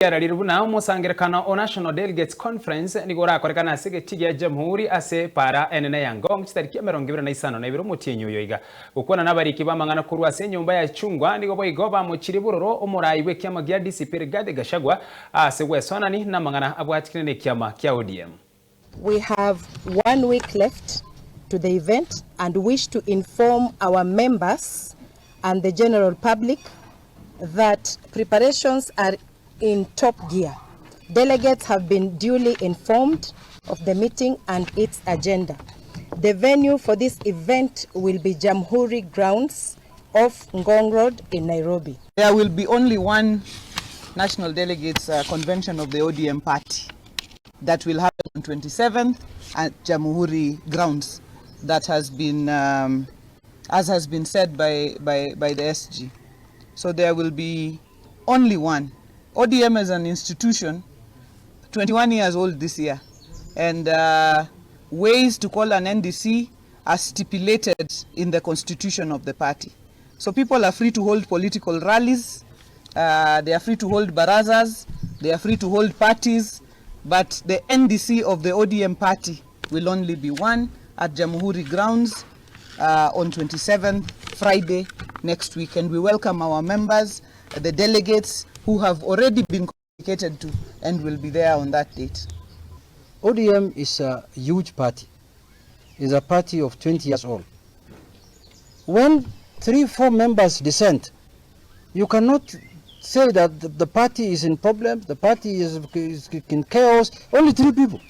Runa musangirekano o National Delegates Conference ni gorakorekana asige tigia jamhuri ase para enene yangong chitariki 25 na ibiro mutinyu yoiga gukona nabariki bamangana kurwa ase nyumba ya chungwa nigo boigo bamuchiri buroro omurayi bwe kyama gya DCP Gachagua ase wesonani namangana abwatikine kyama kya ODM. We have 1 week left to the event and wish to inform our members and the general public that preparations are in top gear. Delegates have been duly informed of the meeting and its agenda. The venue for this event will be JAMHURI grounds off Ngong Road in Nairobi. There will be only one National Delegates Convention of the ODM party that will happen on 27th at JAMHURI grounds. That has been, as has been said by the SG. So there will be only one. ODM as an institution, 21 years old this year, and ways to call an NDC are stipulated in the constitution of the party. So people are free to hold political rallies, they are free to hold barazas, they are free to hold parties, but the NDC of the ODM party will only be one at JAMHURI grounds on 27th, Friday next week. And we welcome our members, the delegates who have already been communicated to and will be there on that date. ODM is a huge party. It's a party of 20 years old. When 3-4 members dissent, you cannot say that the party is in problem, the party is in chaos. Only 3 people.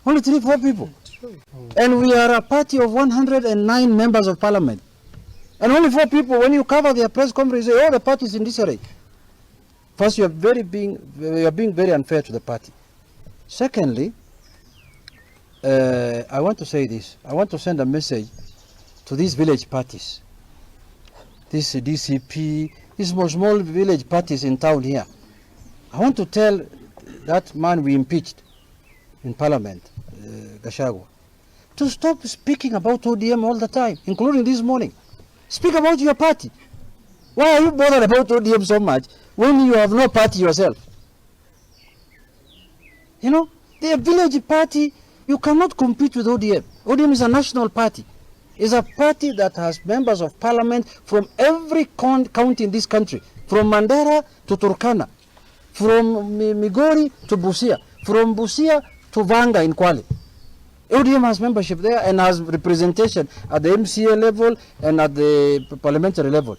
Only 3-4 people. And we are a party of 109 members of parliament. And only 4 people, when you cover their press conference, you say, oh, the party is in disarray. First, you are being very unfair to the party. Secondly, I want to say this. I want to send a message to these village parties. This DCP, these small village parties in town here. I want to tell that man we impeached in parliament, Gachagua, to stop speaking about ODM all the time, including this morning. Speak about your party. Why are you bothered about ODM so much when you have no party yourself? You know, the village party, you cannot compete with ODM. ODM is a national party. It's a party that has members of parliament from every county in this country, from Mandera to Turkana, from Migori to Busia, from Busia to Vanga in Kwale. ODM has membership there and has representation at the MCA level and at the parliamentary level.